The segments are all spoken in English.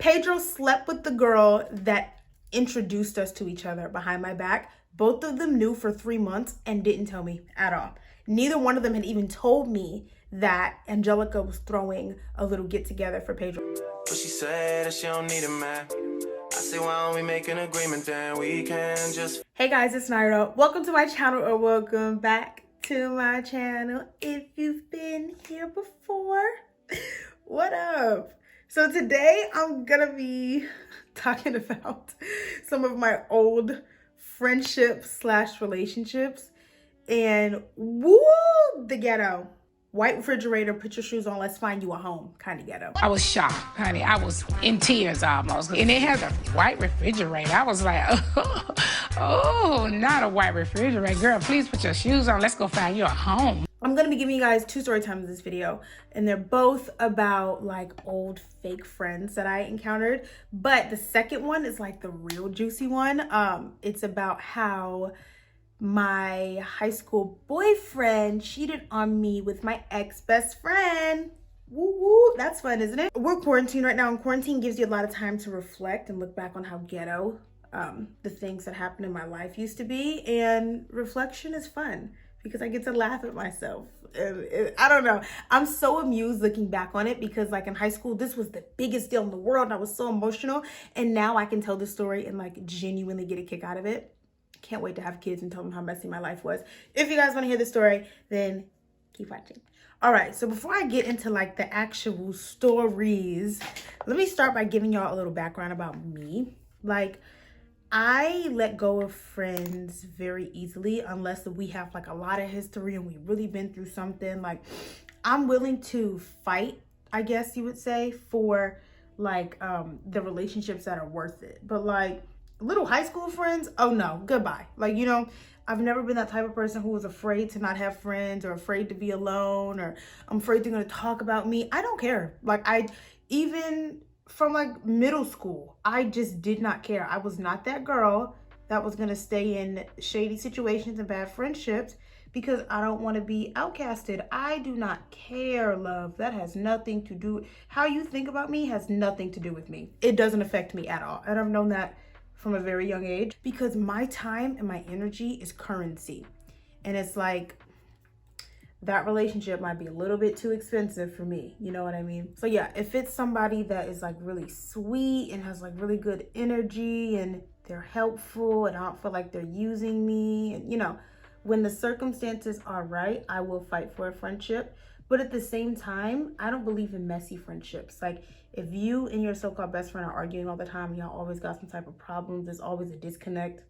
Pedro slept with the girl that introduced us to each other behind my back. Both of them knew for 3 months and didn't tell me at all. Neither one of them had even told me that Angelica was throwing a little get together for Pedro. But she said that she don't need a man. I say, why don't we make an agreement, then we can just... Hey guys, it's Nyra. Welcome to my channel, or welcome back to my channel. If you've been here before, what up? So today I'm gonna be talking about some of my old friendships slash relationships, and woo, the ghetto. White refrigerator, put your shoes on, let's find you a home, kind of ghetto. I was shocked, honey. I was in tears almost. And they had a white refrigerator. I was like, oh, not a white refrigerator. Girl, please put your shoes on. Let's go find you a home. I'm gonna be giving you guys 2 story times in this video, and they're both about like old fake friends that I encountered. But the second one is like the real juicy one. It's about how my high school boyfriend cheated on me with my ex-best friend. Woo woo, that's fun, isn't it? We're quarantined right now, and quarantine gives you a lot of time to reflect and look back on how ghetto the things that happened in my life used to be. And reflection is fun because I get to laugh at myself. I don't know, I'm so amused looking back on it, because like in high school, this was the biggest deal in the world and I was so emotional, and now I can tell the story and like genuinely get a kick out of it. Can't wait to have kids and tell them how messy my life was. If you guys want to hear the story, then keep watching. All right, so before I get into like the actual stories, let me start by giving y'all a little background about me. Like, I let go of friends very easily unless we have like a lot of history and we've really been through something. Like, I'm willing to fight, I guess you would say, for like the relationships that are worth it. But like little high school friends, oh no, goodbye. Like, you know, I've never been that type of person who was afraid to not have friends or afraid to be alone, or I'm afraid they're gonna talk about me. I don't care. Like, even from like middle school, I just did not care. I was not that girl that was gonna stay in shady situations and bad friendships because I don't want to be outcasted. I do not care, love. That has nothing to do, how you think about me has nothing to do with me. It doesn't affect me at all. And I've known that from a very young age, because my time and my energy is currency. And it's like, that relationship might be a little bit too expensive for me, you know what I mean? So yeah, if it's somebody that is like really sweet and has like really good energy and they're helpful and I don't feel like they're using me, and you know, when the circumstances are right, I will fight for a friendship. But at the same time, I don't believe in messy friendships. Like, if you and your so-called best friend are arguing all the time, y'all always got some type of problems, there's always a disconnect,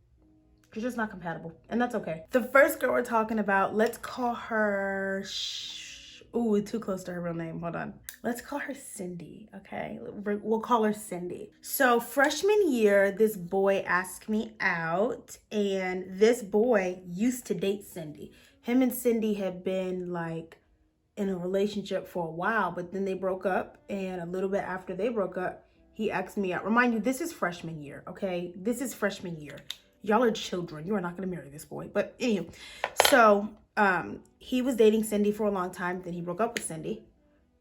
you're just not compatible, and that's okay. The first girl we're talking about, let's call her, ooh, too close to her real name, hold on. Let's call her Cindy, okay? We'll call her Cindy. So freshman year, this boy asked me out, and this boy used to date Cindy. Him and Cindy had been like in a relationship for a while, but then they broke up, and a little bit after they broke up, he asked me out. Remind you, this is freshman year, okay? This is freshman year. Y'all are children. You are not gonna marry this boy. But anyway, so he was dating Cindy for a long time, then he broke up with Cindy,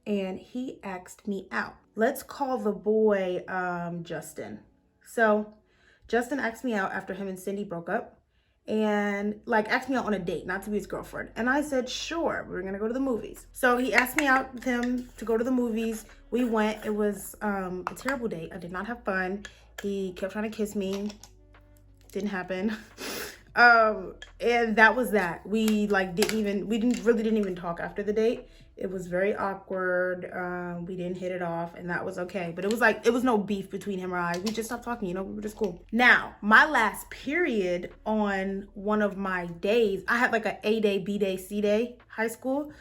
and he asked me out. Let's call the boy Justin. So Justin asked me out after him and Cindy broke up, and like asked me out on a date, not to be his girlfriend. And I said, sure, we're gonna go to the movies. So he asked me out with him to go to the movies. We went. It was a terrible date. I did not have fun. He kept trying to kiss me. Didn't happen. And that was that. We like really didn't even talk after the date. It was very awkward. We didn't hit it off, and that was okay. But it was like, it was no beef between him or I. We just stopped talking, you know, we were just cool. Now, my last period on one of my days, I had like a A day, B day, C day, high school.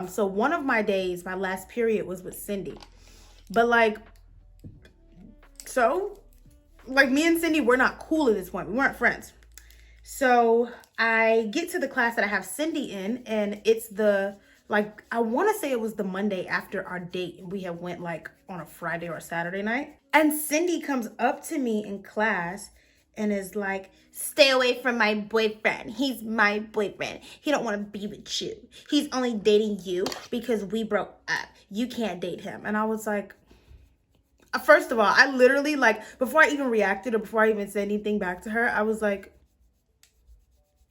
So one of my days, my last period was with Cindy. But like, so like me and Cindy, we're not cool at this point. We weren't friends. So I get to the class that I have Cindy in, and it's the, like, I want to say it was the Monday after our date. We had went like on a Friday or a Saturday night. And Cindy comes up to me in class and is like, stay away from my boyfriend. He's my boyfriend. He don't want to be with you. He's only dating you because we broke up. You can't date him. And I was like, first of all, I literally, like, before I even reacted or before I even said anything back to her, I was like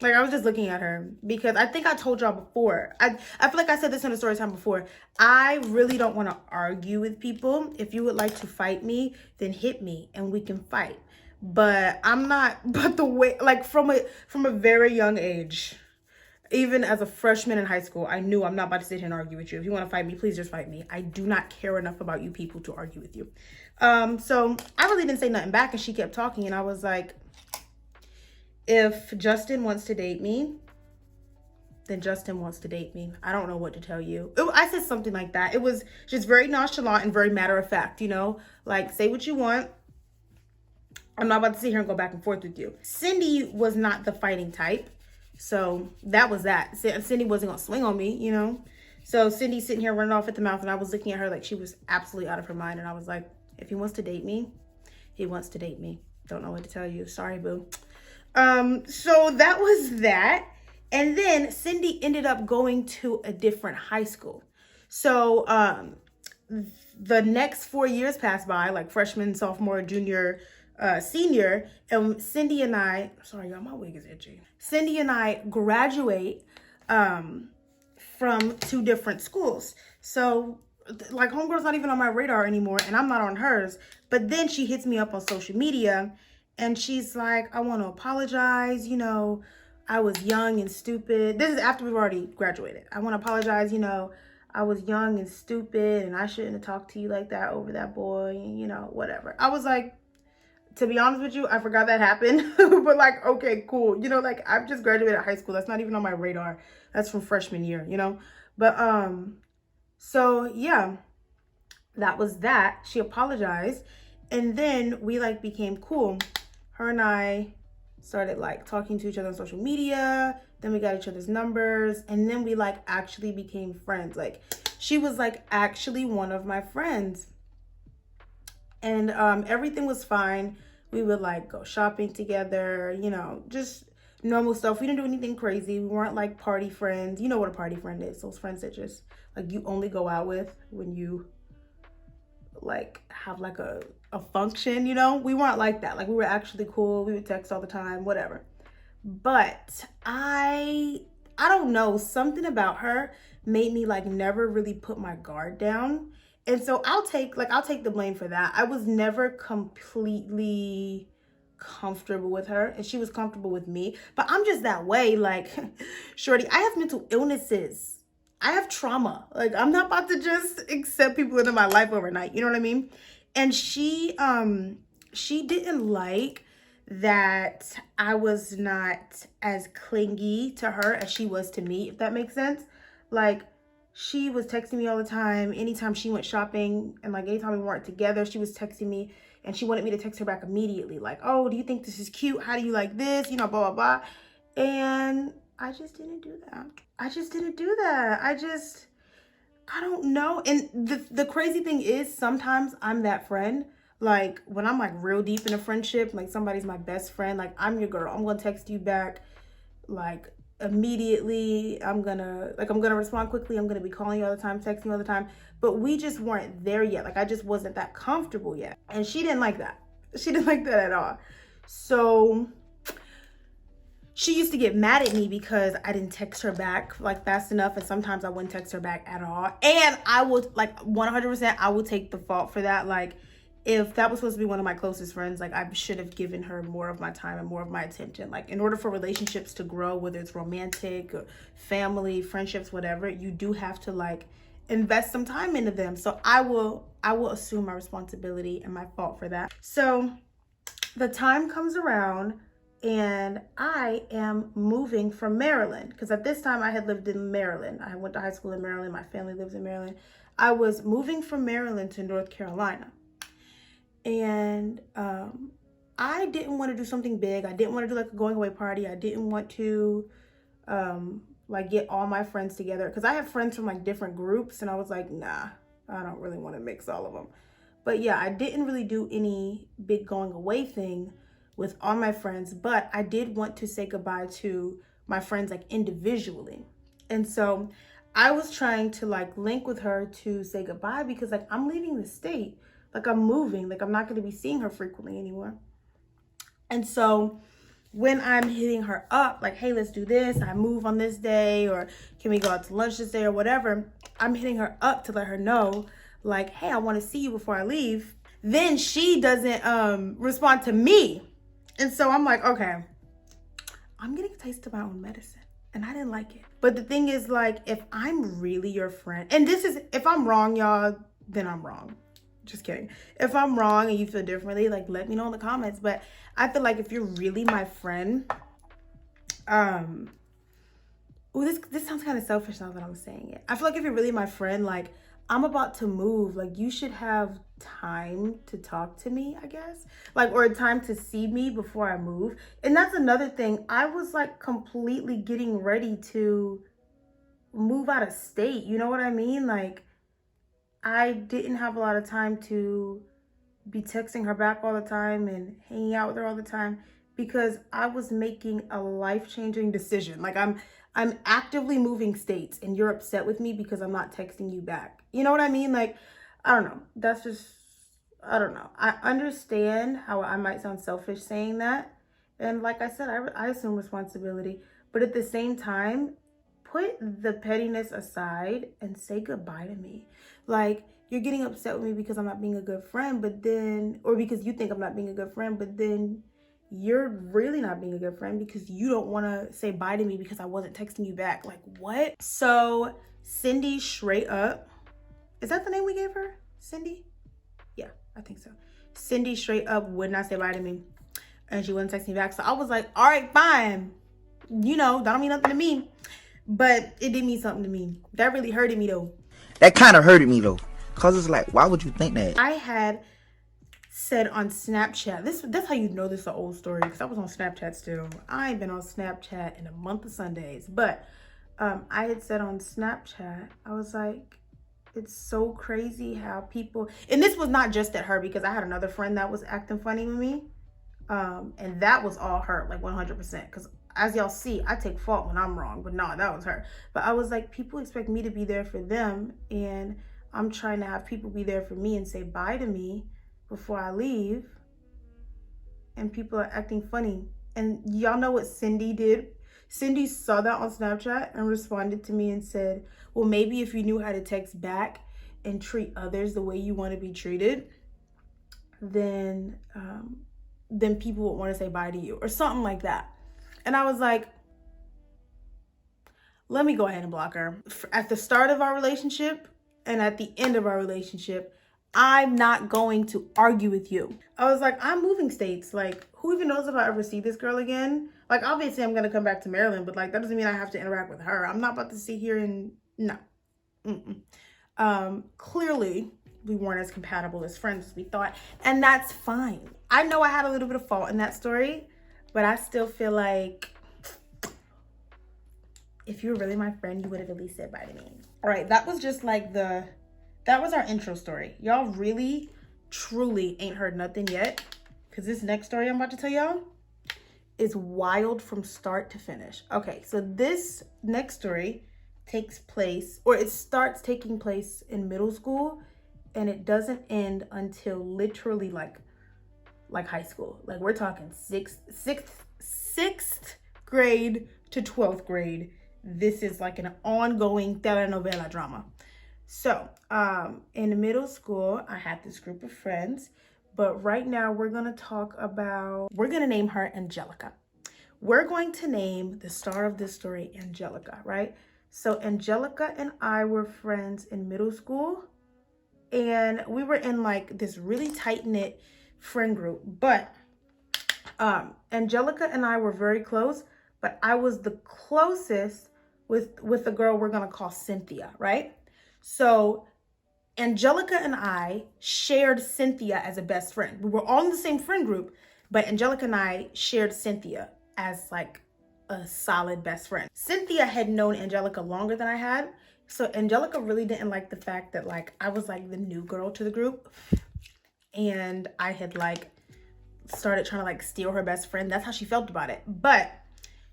I was just looking at her, because I think I told y'all before. I feel like I said this in a story time before. I really don't want to argue with people. If you would like to fight me, then hit me and we can fight. But I'm not, but the way, like, from a very young age, even as a freshman in high school, I knew I'm not about to sit here and argue with you. If you want to fight me, please just fight me. I do not care enough about you people to argue with you. So I really didn't say nothing back, and she kept talking, and I was like, if Justin wants to date me, then Justin wants to date me. I don't know what to tell you. I said something like that. It was just very nonchalant and very matter of fact, you know? Like, say what you want. I'm not about to sit here and go back and forth with you. Cindy was not the fighting type. So that was that. Cindy wasn't going to swing on me, you know? So Cindy's sitting here running off at the mouth, and I was looking at her like she was absolutely out of her mind. And I was like, if he wants to date me, he wants to date me. Don't know what to tell you. Sorry, boo. So that was that. And then Cindy ended up going to a different high school. So, the next 4 years passed by, like freshman, sophomore, junior, senior, and Cindy and I, sorry y'all, my wig is itchy. Cindy and I graduate, from 2 different schools. So, like, homegirl's not even on my radar anymore, and I'm not on hers. But then she hits me up on social media, and she's like, I want to apologize, you know, I was young and stupid. This is after we've already graduated. I want to apologize, you know, I was young and stupid, and I shouldn't have talked to you like that over that boy, and, you know, whatever. I was like, to be honest with you, I forgot that happened. But, like, okay, cool. You know, like, I've just graduated high school. That's not even on my radar. That's from freshman year, you know? But, so, yeah, that was that. She apologized. And then we, like, became cool. Her and I started, like, talking to each other on social media. Then we got each other's numbers. And then we, like, actually became friends. Like, she was, like, actually one of my friends. And everything was fine. We would, like, go shopping together, you know, just normal stuff. We didn't do anything crazy. We weren't, like, party friends. You know what a party friend is. Those friends that just, like, you only go out with when you, like, have, like, a function, you know? We weren't like that. Like, we were actually cool. We would text all the time, whatever. But I don't know. Something about her made me, like, never really put my guard down. And so I'll take the blame for that. I was never completely comfortable with her, and she was comfortable with me. But I'm just that way. Like, shorty, I have mental illnesses. I have trauma. Like, I'm not about to just accept people into my life overnight. You know what I mean? And she didn't like that I was not as clingy to her as she was to me, if that makes sense. Like, she was texting me all the time. Anytime she went shopping, and, like, anytime we weren't together, she was texting me, and she wanted me to text her back immediately. Like, oh, do you think this is cute? How do you like this? You know, blah, blah, blah. And I just didn't do that. I don't know. And the crazy thing is, sometimes I'm that friend. Like, when I'm, like, real deep in a friendship, like, somebody's my best friend, like, I'm your girl. I'm going to text you back, like, immediately. I'm gonna respond quickly. I'm gonna be calling you all the time, texting you all the time. But we just weren't there yet. Like, I just wasn't that comfortable yet. And she didn't like that. She didn't like that at all. So she used to get mad at me because I didn't text her back, like, fast enough. And sometimes I wouldn't text her back at all. And I would, like, 100%, I would take the fault for that. Like, if that was supposed to be one of my closest friends, like, I should have given her more of my time and more of my attention. Like, in order for relationships to grow, whether it's romantic or family, friendships, whatever, you do have to, like, invest some time into them. So I will assume my responsibility and my fault for that. So the time comes around, and I am moving from Maryland, because at this time I had lived in Maryland. I went to high school in Maryland. My family lives in Maryland. I was moving from Maryland to North Carolina. And I didn't want to do something big. I didn't want to do, like, a going away party. I didn't want to like, get all my friends together, because I have friends from, like, different groups, and I was like, nah, I don't really want to mix all of them. But yeah, I didn't really do any big going away thing with all my friends, but I did want to say goodbye to my friends, like, individually. And so I was trying to, like, link with her to say goodbye, because, like, I'm leaving the state. Like I'm moving, like I'm not going to be seeing her frequently anymore. And so when I'm hitting her up, like, hey, let's do this, I move on this day, or can we go out to lunch this day or whatever, I'm hitting her up to let her know, like, hey, I want to see you before I leave. Then she doesn't respond to me. And so I'm like, okay, I'm getting a taste of my own medicine. And I didn't like it. But the thing is, like, if I'm really your friend, and this is, if I'm wrong, y'all, then I'm wrong. Just kidding. If I'm wrong and you feel differently, like, let me know in the comments. But I feel like if you're really my friend, this sounds kind of selfish now that I'm saying it. I feel like if you're really my friend, like, I'm about to move, like, you should have time to talk to me, I guess, like, or time to see me before I move. And that's another thing. I was like completely getting ready to move out of state. You know what I mean? Like, I didn't have a lot of time to be texting her back all the time and hanging out with her all the time because I was making a life-changing decision. Like, I'm actively moving states and you're upset with me because I'm not texting you back. You know what I mean? Like, I don't know. That's just, I don't know. I understand how I might sound selfish saying that. And like I said, I assume responsibility. But at the same time, put the pettiness aside and say goodbye to me. Like, you're getting upset with me because I'm not being a good friend, but then, or because you think I'm not being a good friend, but then you're really not being a good friend because you don't want to say bye to me because I wasn't texting you back. Like, what? So Cindy straight up, is that the name we gave her? Cindy? Yeah, I think so. Cindy straight up would not say bye to me and she wouldn't text me back. So I was like, all right, fine. You know, that don't mean nothing to me, but it did mean something to me. That really hurted me though. That kind of hurted me though. Cause it's like, why would you think that? I had said on Snapchat, that's how you know this is an old story, because I was on Snapchat still. I ain't been on Snapchat in a month of Sundays, but I had said on Snapchat, I was like, it's so crazy how people, and this was not just at her, because I had another friend that was acting funny with me, and that was all her, like 100%, because as y'all see, I take fault when I'm wrong, but no, that was her. But I was like, people expect me to be there for them, and I'm trying to have people be there for me and say bye to me before I leave, and people are acting funny. And y'all know what Cindy did? Cindy saw that on Snapchat and responded to me and said, well, maybe if you knew how to text back and treat others the way you want to be treated, then people would want to say bye to you, or something like that. And I was like, let me go ahead and block her. At the start of our relationship and at the end of our relationship, I'm not going to argue with you. I was like, I'm moving states. Like, who even knows if I ever see this girl again? Like, obviously I'm going to come back to Maryland, but like, that doesn't mean I have to interact with her. I'm not about to sit here and, no. Clearly we weren't as compatible as friends as we thought, and that's fine. I know I had a little bit of fault in that story, but I still feel like if you were really my friend, you would have at least said bye to me. All right, that was just like that was our intro story. Y'all really, truly ain't heard nothing yet, because this next story I'm about to tell y'all is wild from start to finish. Okay, so this next story takes place, or it starts taking place in middle school, and it doesn't end until literally like high school. Like, we're talking sixth grade to 12th grade. This is like an ongoing telenovela drama. So in middle school, I had this group of friends, but right now we're going to name her Angelica. We're going to name the star of this story Angelica, right? So Angelica and I were friends in middle school, and we were in like this really tight-knit friend group, but Angelica and I were very close, but I was the closest with the girl we're going to call Cynthia, right? So Angelica and I shared Cynthia as a best friend. We were all in the same friend group, but Angelica and I shared Cynthia as like a solid best friend. Cynthia had known Angelica longer than I had. So Angelica really didn't like the fact that like I was like the new girl to the group, and I had like started trying to like steal her best friend. That's how she felt about it. But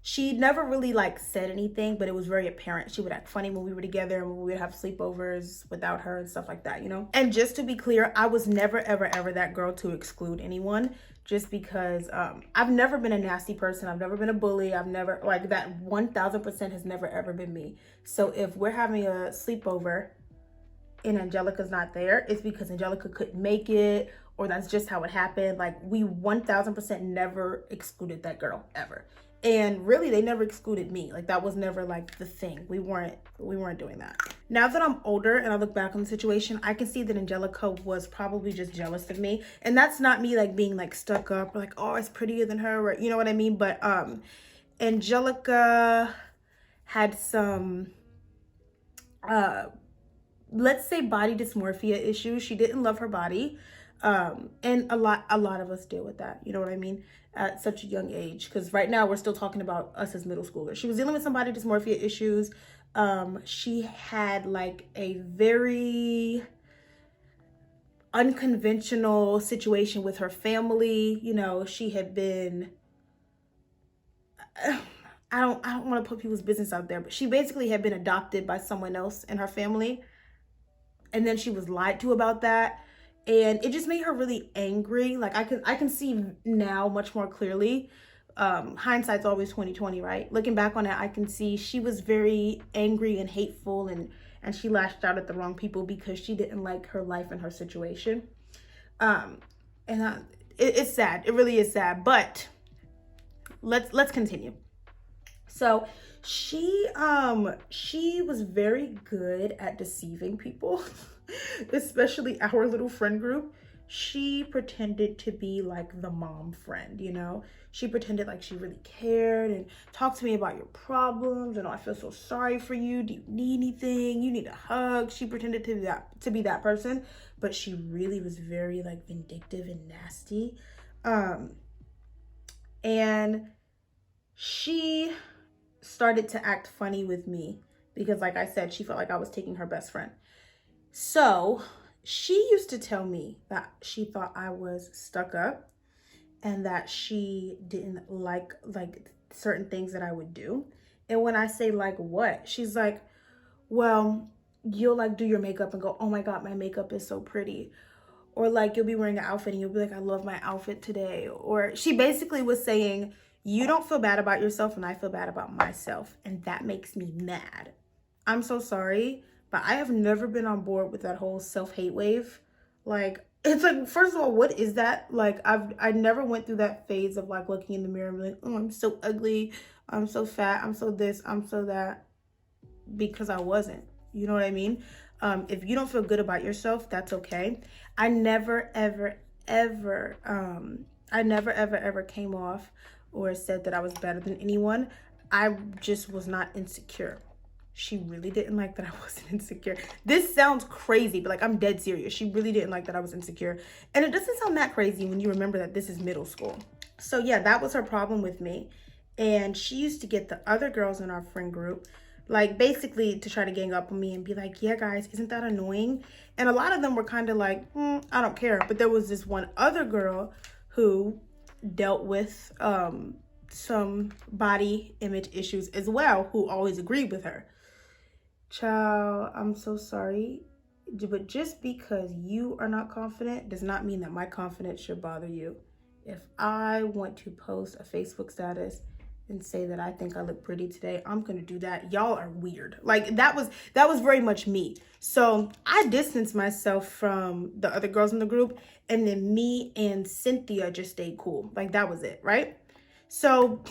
She never really like said anything, but it was very apparent. She would act funny when we were together and when we would have sleepovers without her and stuff like that, you know? And just to be clear, I was never, ever, ever that girl to exclude anyone, just because I've never been a nasty person. I've never been a bully. I've never, like, that 1000% has never, ever been me. So if we're having a sleepover and Angelica's not there, it's because Angelica couldn't make it, or that's just how it happened. Like, we 1000% never excluded that girl, ever. And really, they never excluded me. Like, that was never like the thing. We weren't doing that. Now that I'm older and I look back on the situation, I can see that Angelica was probably just jealous of me. And that's not me like being like stuck up or like, oh, it's prettier than her, or you know what I mean? But Angelica had some let's say body dysmorphia issues. She didn't love her body. And a lot of us deal with that, you know what I mean, at such a young age, because right now we're still talking about us as middle schoolers. She was dealing with some body dysmorphia issues. She had like a very unconventional situation with her family. You know, she had been, I don't want to put people's business out there, but she basically had been adopted by someone else in her family, and then she was lied to about that. And it just made her really angry. Like, I can see now much more clearly. Hindsight's always 20/20, right? Looking back on it, I can see she was very angry and hateful, and she lashed out at the wrong people because she didn't like her life and her situation. It's sad. It really is sad. But let's continue. So she was very good at deceiving people. Especially our little friend group. She pretended to be like the mom friend, you know? She pretended like she really cared and talked to me about your problems, and oh, I feel so sorry for you. Do you need anything? You need a hug. She pretended to be that person, but she really was very like vindictive and nasty. And she started to act funny with me because, like I said, she felt like I was taking her best friend. So she used to tell me that she thought I was stuck up and that she didn't like certain things that I would do. And when I say like what, she's like, well, you'll like do your makeup and go, oh my God, my makeup is so pretty. Or like you'll be wearing an outfit and you'll be like, I love my outfit today. Or she basically was saying, you don't feel bad about yourself and I feel bad about myself. And that makes me mad. I'm so sorry. But I have never been on board with that whole self-hate wave. Like, it's like, first of all, what is that? Like, I never went through that phase of like looking in the mirror and be like, oh, I'm so ugly. I'm so fat. I'm so this. I'm so that. Because I wasn't. You know what I mean? If you don't feel good about yourself, that's okay. I never, ever, ever came off or said that I was better than anyone. I just was not insecure. She really didn't like that I wasn't insecure. This sounds crazy, but like, I'm dead serious. She really didn't like that I was insecure. And it doesn't sound that crazy when you remember that this is middle school. So yeah, that was her problem with me. And she used to get the other girls in our friend group, like basically to try to gang up on me and be like, yeah guys, isn't that annoying? And a lot of them were kind of like, I don't care. But there was this one other girl who dealt with some body image issues as well, who always agreed with her. Child, I'm so sorry, but just because you are not confident does not mean that my confidence should bother you. If I want to post a Facebook status and say that I think I look pretty today, I'm gonna do that. Y'all are weird. Like, that was very much me. So I distanced myself from the other girls in the group, and then me and Cynthia just stayed cool. Like, that was it, right? So,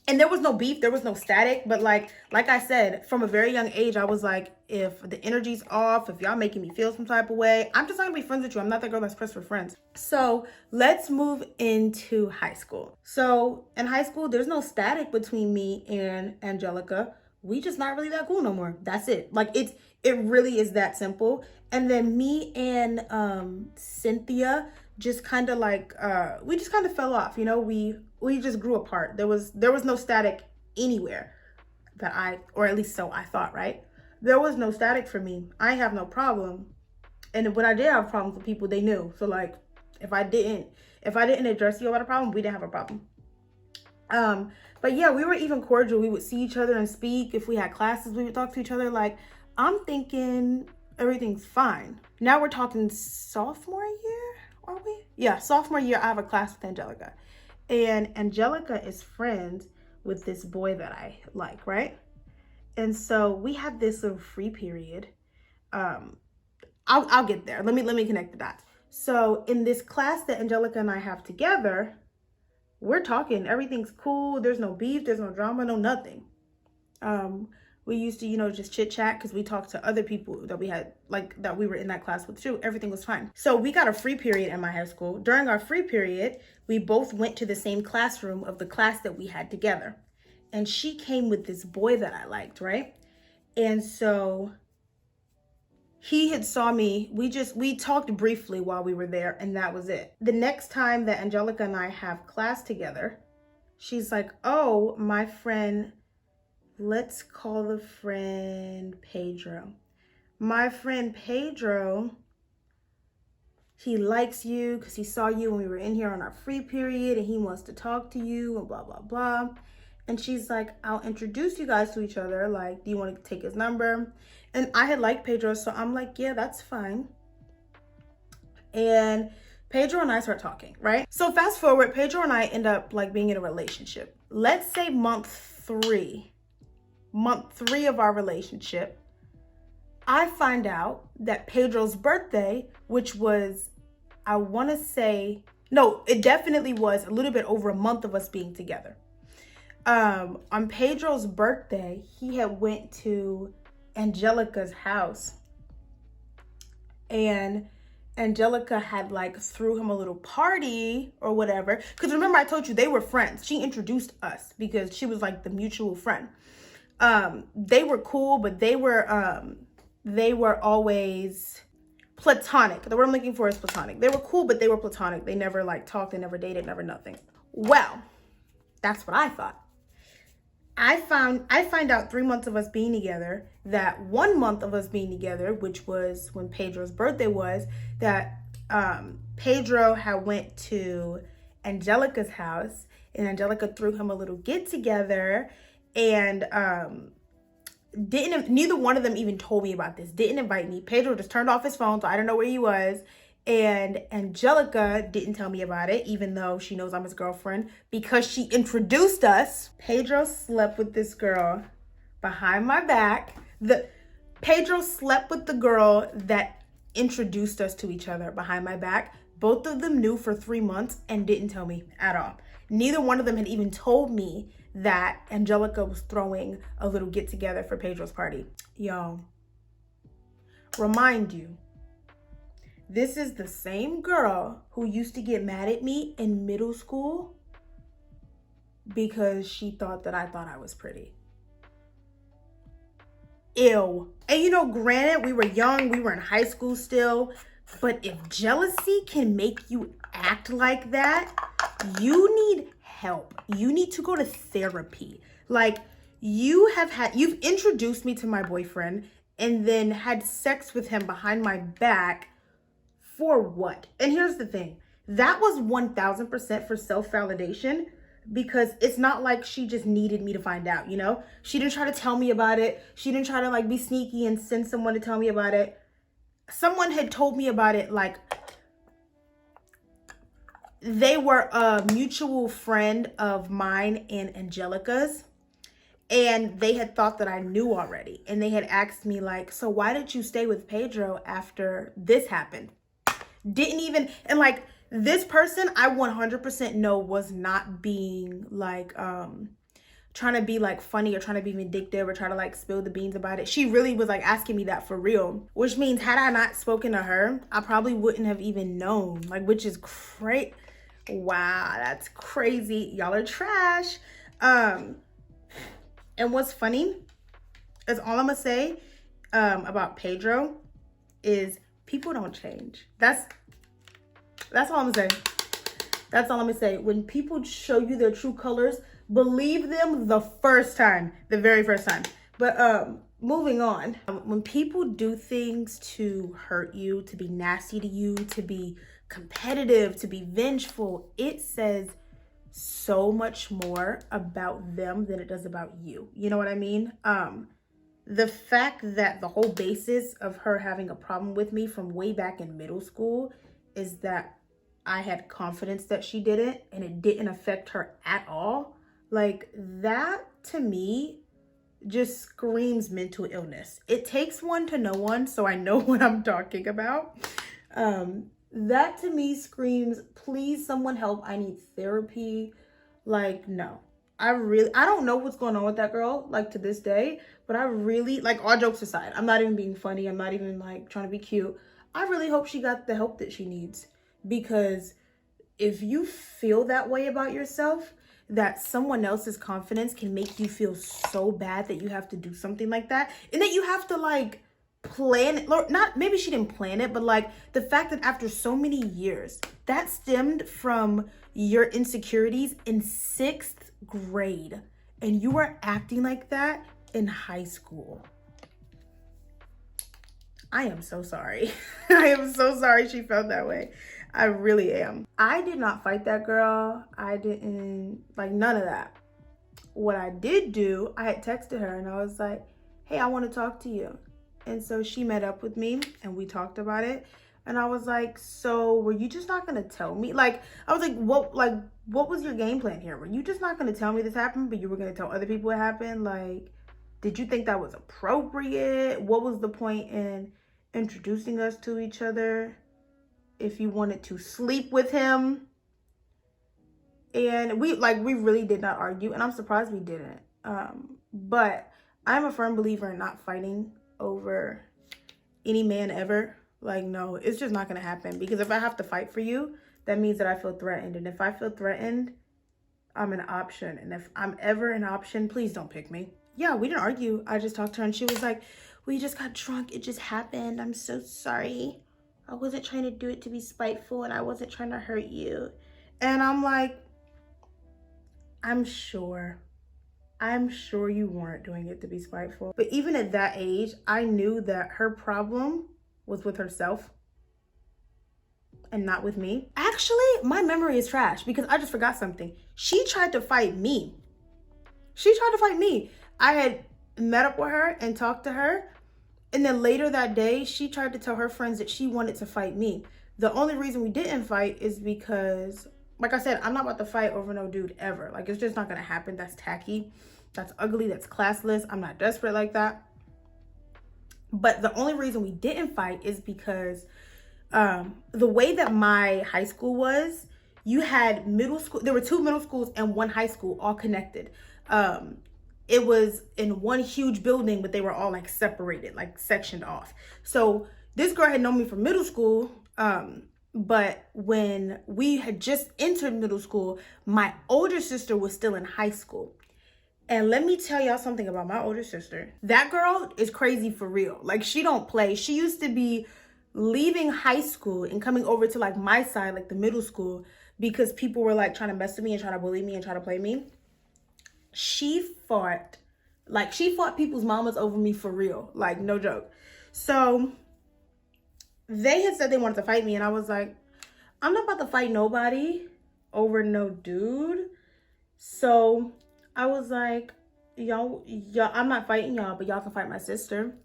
and there was no beef, there was no static, but like I said, from a very young age, I was like, if the energy's off, if y'all making me feel some type of way, I'm just not gonna be friends with you. I'm not that girl that's pressed for friends. So let's move into high school. So in high school, there's no static between me and Angelica. We just not really that cool no more. That's it. Like, it really is that simple. And then me and Cynthia just kind of like, we just kind of fell off, you know, we just grew apart. There was no static anywhere that or at least so I thought, right? There was no static for me. I have no problem. And when I did have problems with people, they knew. So like, if I didn't address you about a problem, we didn't have a problem. But yeah, we were even cordial. We would see each other and speak. If we had classes, we would talk to each other. Like, I'm thinking everything's fine. Now we're talking sophomore year, are we? Yeah, sophomore year, I have a class with Angelica. And Angelica is friends with this boy that I like, right? And so we had this little free period. I'll get there. Let me connect the dots. So in this class that Angelica and I have together, we're talking, everything's cool. There's no beef, there's no drama, no nothing. We used to, you know, just chit chat because we talked to other people that we had, like, that we were in that class with too. Everything was fine. So we got a free period in my high school. During our free period, we both went to the same classroom of the class that we had together. And she came with this boy that I liked, right? And so he had saw me. We talked briefly while we were there, and that was it. The next time that Angelica and I have class together, she's like, oh, my friend, let's call the friend Pedro. My friend Pedro, he likes you because he saw you when we were in here on our free period, and he wants to talk to you and blah, blah, blah. And she's like, I'll introduce you guys to each other. Like, do you want to take his number? And I had liked Pedro, so I'm like, yeah, that's fine. And Pedro and I start talking, right? So fast forward, Pedro and I end up like being in a relationship. Let's say month three of our relationship, I find out that Pedro's birthday, which was, I want to say, no, it definitely was a little bit over a month of us being together. On Pedro's birthday, he had went to Angelica's house, and Angelica had like threw him a little party or whatever. Because remember, I told you they were friends. She introduced us because she was like the mutual friend. They were cool, but they were always platonic. The word I'm looking for is platonic. They were cool, but they were platonic. They never like talked, they never dated, never nothing. Well, that's what I thought. I find out 3 months of us being together that 1 month of us being together, which was when Pedro's birthday was, that Pedro had went to Angelica's house, and Angelica threw him a little get together, and neither one of them even told me about this, didn't invite me. Pedro just turned off his phone, so I don't know where he was. And Angelica didn't tell me about it, even though she knows I'm his girlfriend, because she introduced us. Pedro slept with this girl behind my back. Pedro slept with the girl that introduced us to each other behind my back. Both of them knew for 3 months and didn't tell me at all. Neither one of them had even told me that Angelica was throwing a little get together for Pedro's party. Y'all, remind you, this is the same girl who used to get mad at me in middle school because she thought that I thought I was pretty. Ew. And you know, granted, we were young, we were in high school still, but if jealousy can make you act like that, you need help. You need to go to therapy. Like, you've introduced me to my boyfriend and then had sex with him behind my back. For what? And here's the thing. That was 1000% for self-validation, because it's not like she just needed me to find out, you know? She didn't try to tell me about it. She didn't try to like be sneaky and send someone to tell me about it. Someone had told me about it, like they were a mutual friend of mine and Angelica's. And they had thought that I knew already. And they had asked me like, so why did you stay with Pedro after this happened? Didn't even, and like this person I 100% know was not being like trying to be like funny or trying to be vindictive or try to like spill the beans about it. She really was like asking me that for real, which means had I not spoken to her, I probably wouldn't have even known, like, which is crazy. Wow, that's crazy. Y'all are trash. And what's funny is, all I'm gonna say about Pedro is people don't change. That's all I'm gonna say. That's all I'm gonna say. When people show you their true colors, believe them the very first time. But moving on. When people do things to hurt you, to be nasty to you, to be competitive, to be vengeful, it says so much more about them than it does about you. You know what I mean? The fact that the whole basis of her having a problem with me from way back in middle school is that I had confidence that she didn't, and it didn't affect her at all. Like, that to me just screams mental illness. It takes one to know one, so I know what I'm talking about. That to me screams, please someone help, I need therapy. Like, no. I don't know what's going on with that girl, like, to this day, but I really, like, all jokes aside, I'm not even being funny, I'm not even, like, trying to be cute. I really hope she got the help that she needs, because if you feel that way about yourself, that someone else's confidence can make you feel so bad that you have to do something like that, and that you have to, like, plan it, or not, maybe she didn't plan it, but, like, the fact that after so many years, that stemmed from your insecurities in 6th grade, and you were acting like that in high school. I am so sorry. I am so sorry she felt that way. I really am. I did not fight that girl. I didn't, like, none of that. What I did do, I had texted her and I was like, hey, I want to talk to you. And so she met up with me and we talked about it. And I was like, so were you just not going to tell me? Like, I was like, what was your game plan here? Were you just not going to tell me this happened, but you were going to tell other people it happened? Like, did you think that was appropriate? What was the point in introducing us to each other if you wanted to sleep with him? And we really did not argue, and I'm surprised we didn't. But I'm a firm believer in not fighting over any man ever. Like, no, it's just not gonna happen, because if I have to fight for you, that means that I feel threatened, and if I feel threatened, I'm an option, and if I'm ever an option, please don't pick me. Yeah, we didn't argue. I just talked to her and she was like, we just got drunk, it just happened, I'm so sorry. I wasn't trying to do it to be spiteful, and I wasn't trying to hurt you. And I'm like, I'm sure you weren't doing it to be spiteful. But even at that age, I knew that her problem was with herself and not with me. Actually, my memory is trash because I just forgot something. She tried to fight me. I had met up with her and talked to her, and then later that day, she tried to tell her friends that she wanted to fight me. The only reason we didn't fight is because, like I said, I'm not about to fight over no dude ever. Like, it's just not gonna happen. That's tacky. That's ugly. That's classless. I'm not desperate like that. But the only reason we didn't fight is because the way that my high school was, you had middle school. There were 2 middle schools and 1 high school all connected. It was in one huge building, but they were all like separated, like sectioned off. So this girl had known me from middle school. But when we had just entered middle school, my older sister was still in high school. And let me tell y'all something about my older sister. That girl is crazy for real. Like, she don't play. She used to be leaving high school and coming over to like my side, like the middle school, because people were like trying to mess with me and trying to bully me and try to play me. She fought people's mamas over me for real. Like, no joke. So they had said they wanted to fight me, and I was like, I'm not about to fight nobody over no dude. So I was like, y'all, I'm not fighting y'all, but y'all can fight my sister.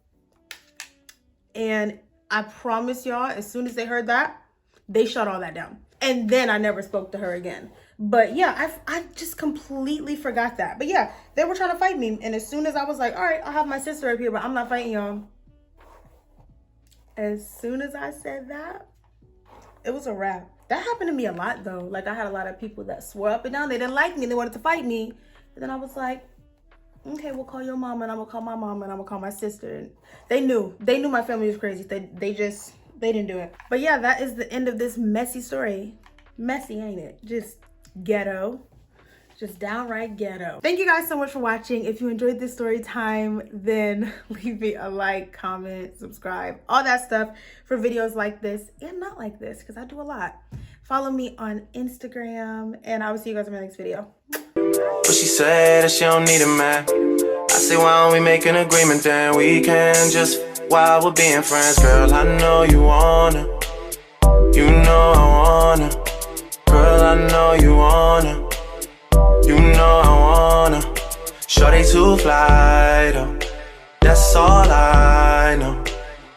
And I promise y'all, as soon as they heard that, they shut all that down. And then I never spoke to her again. But yeah, I just completely forgot that. But yeah, they were trying to fight me. And as soon as I was like, all right, I'll have my sister up here, but I'm not fighting y'all. As soon as I said that, it was a wrap. That happened to me a lot though. Like, I had a lot of people that swore up and down they didn't like me, they wanted to fight me. And then I was like, okay, we'll call your mom, and I'm gonna call my mom, and I'm gonna call my sister. And they knew my family was crazy. They didn't do it. But yeah, that is the end of this messy story. Messy, ain't it? Just ghetto. Just downright ghetto. Thank you guys so much for watching. If you enjoyed this story time, then leave me a like, comment, subscribe, all that stuff for videos like this and not like this, because I do a lot. Follow me on Instagram, and I will see you guys in my next video. But she said that she don't need a man. I say, why don't we make an agreement, then we can just, while we're being friends. Girl, I know you wanna, you know I wanna. Girl, I know you wanna. body too fly, though. That's all I know.